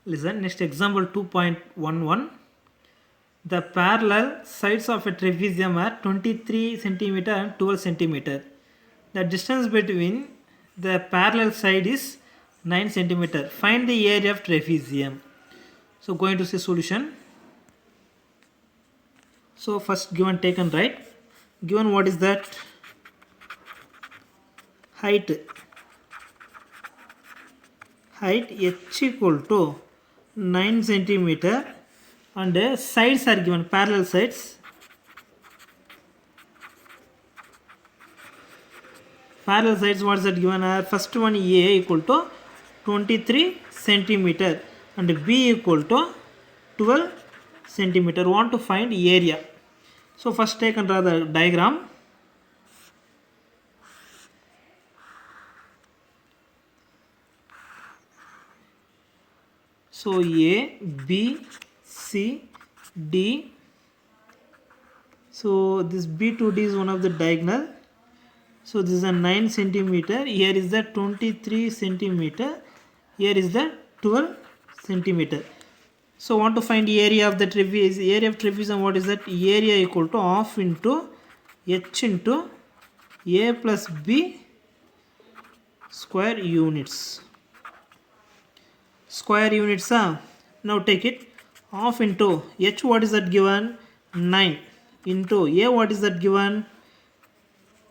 Listen, next example 2.11. The parallel sides of a trapezium are 23 centimeter and 12 centimeter. The distance between the parallel side is 9 centimeter. Find the area of trapezium. So going to see solution. So first given taken, right? Given what is that? Height h equal to 9 centimeter and sides are given, parallel sides. Parallel sides, what is that given? First one A equal to 23 centimeter and B equal to 12 centimeter. Want to find area. So first take and draw the diagram. So A, B, C, D. So this B to D is one of the diagonal. So this is a 9 centimeter. Here is the 23 centimeter. Here is the 12 centimeter. So want to find the area of the trapezium. Area of trapezium, what is that? Area equal to half into h into A plus B square units. Square units. Now take it. Half into h, what is that given? 9 into A, what is that given?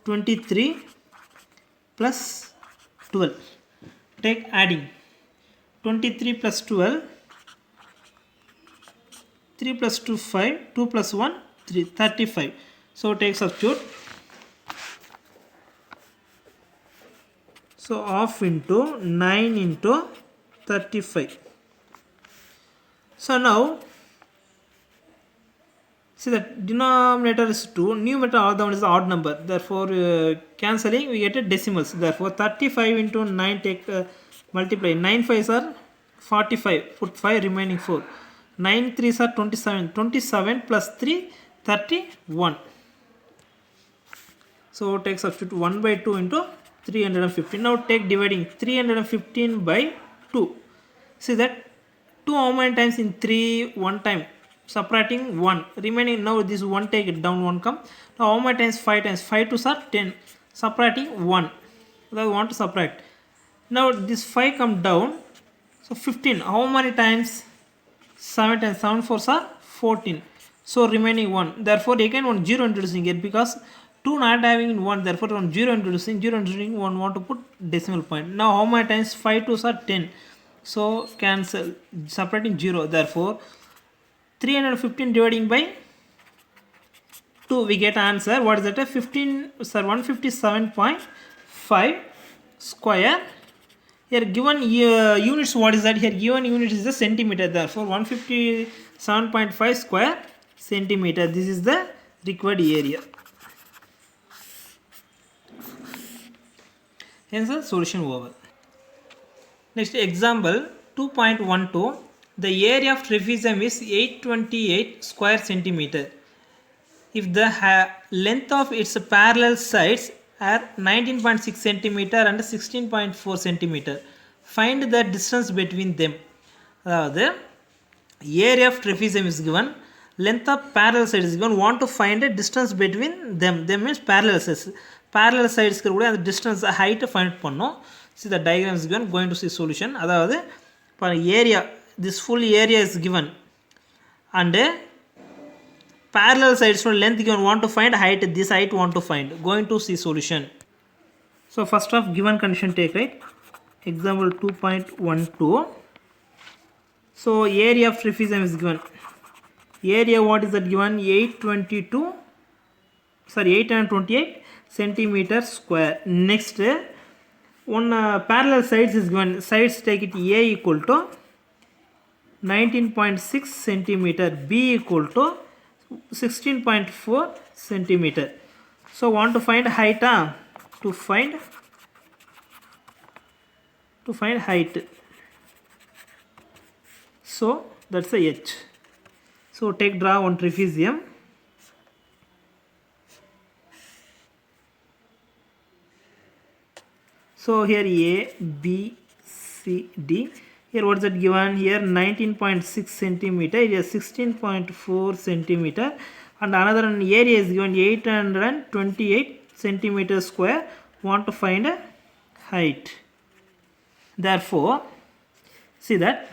23 plus 12. Take adding 23 plus 12, 3 plus 2 5, 2 plus 1 3, 35. So take substitute. So half into 9 into 35. So now see that denominator is 2, numerator all down is the odd number. Therefore cancelling we get a decimals. Therefore 35 into 9 take multiply. 9 5s are 45. Put 5 remaining 4. 9 3s are 27. 27 plus 3 31. So take substitute 1 by 2 into 315. Now take dividing 315 by 2. See that 2 how many times in 3? 1 time. Subtracting 1. Remaining, now this 1 take it down, 1 come. Now how many times? 5 times. 5 2s are 10. Subtracting 1. So I want to subtract. Now this 5 come down. So 15. How many times? 7 times. 7 4s are 14. So remaining 1. Therefore again 1 0 introducing here because 2 not having 1. Therefore 1 0 introducing. 0 introducing 1 want to put decimal point. Now how many times? 5 2s are 10. So cancel. Separating 0. Therefore 315 dividing by 2 we get answer. What is that? 157.5 square. Here given units, what is that? Here given unit is the centimeter. Therefore 157.5 square centimeter. This is the required area. Hence the solution over. Next example 2.12. The area of trapezium is 828 square centimeter. If the length of its parallel sides are 19.6 centimeter and 16.4 centimeter, find the distance between them. The area of trapezium is given, length of parallel sides is given. Want to find a distance between them. Them means parallel sides. Parallel sides the distance height find pannom. See the diagram is given. Going to see solution. That area, this full area is given and parallel sides no length given. Want to find height. This height want to find. Going to see solution. So first of given condition take, right? Example 2.12. So area of trapezium is given. Area what is that given? 828 centimeter square. Next one parallel sides is given. Sides take it. A equal to 19.6 centimeter. B equal to 16.4 centimeter. So want to find height. To find height. So that's the h. So take draw one trapezium. So here A, B, C, D. Here what is that given? Here 19.6 centimeter, here 16.4 centimeter, and another area is given 828 centimeter square. Want to find a height. Therefore, see that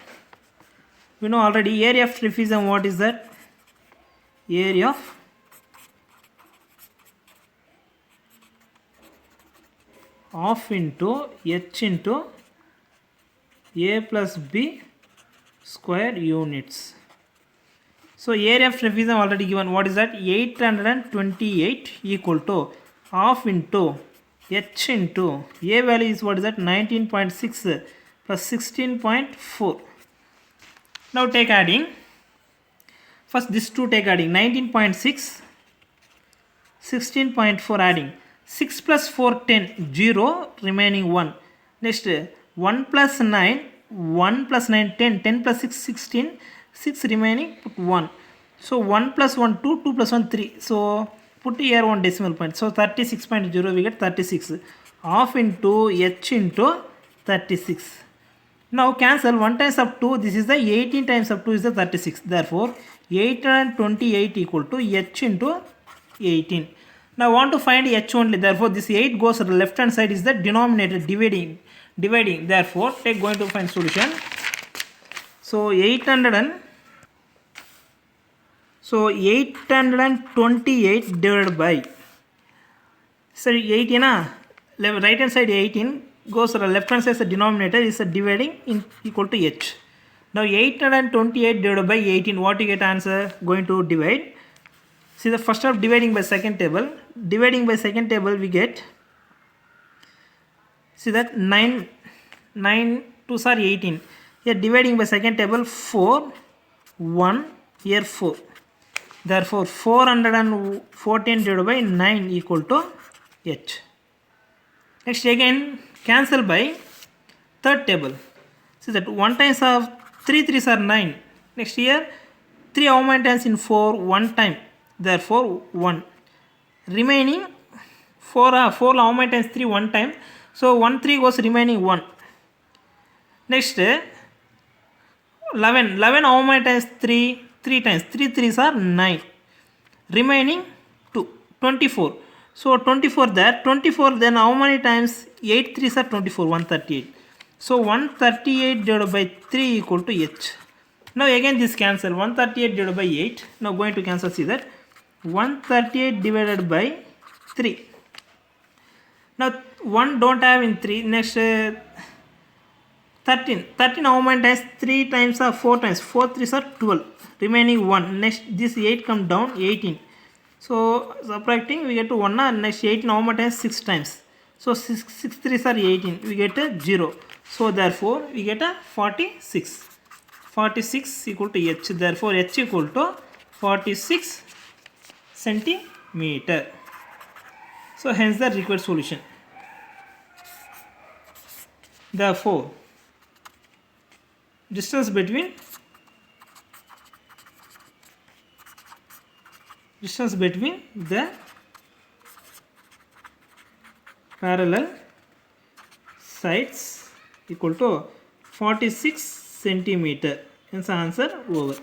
we know already area of trapezium. What is that? Area of half into h into a plus b square units. So area of trapezium already given. What is that? 828 equal to half into h into a value is what is that? 19.6 plus 16.4. Now take adding. First this two take adding. 19.6, 16.4 adding. 6 plus 4 10, 0 remaining 1. Next 1 plus 9, 1 plus 9 10, 10 plus 6 16, 6 remaining, put 1. So 1 plus 1 2, 2 plus 1 3. So put here one decimal point. So 36.0 we get 36. Half into h into 36. Now cancel 1 times up 2. This is the 18 times up 2 is the 36. Therefore 828 equal to h into 18. Now want to find h only. Therefore this 8 goes to the left hand side is the denominator dividing. Therefore take going to find solution. So 828 divided by, sorry 18 right hand side 18 goes to the left hand side is the denominator is the dividing in equal to h. Now 828 divided by 18, what you get answer? Going to divide. See the first of dividing by second table. Dividing by second table we get, see that 9 2s are 18. Here dividing by second table 4 1, here 4. Therefore 414 divided by 9 equal to h. Next again cancel by third table. See that 1 times of 3 3s are 9. Next here 3 how many times in 4? 1 time. Therefore 1. Remaining 4 how many times 3? 1 time. So 1 3 goes remaining 1. Next 11 how many times 3? 3 times. 3 3s are 9. Remaining 2. 24. So 24 there. 24 then how many times? 8 3s are 24. 138. So 138 divided by 3 equal to h. Now again this cancel. 138 divided by 8. Now going to cancel. See that 138 divided by 3. Now 1 don't have in 3. Next 13 how many times? 3 times or 4 times. 4 3s are 12. Remaining 1. Next this 8 come down 18. So subtracting we get to 1. Next 18 how many times? 6 times. So 6 3s are 18. We get a 0. So therefore we get a 46. 46 equal to h. Therefore h equal to 46 centimeter. So hence the required solution. Therefore distance between the parallel sides equal to 46 centimeter. Hence answer over.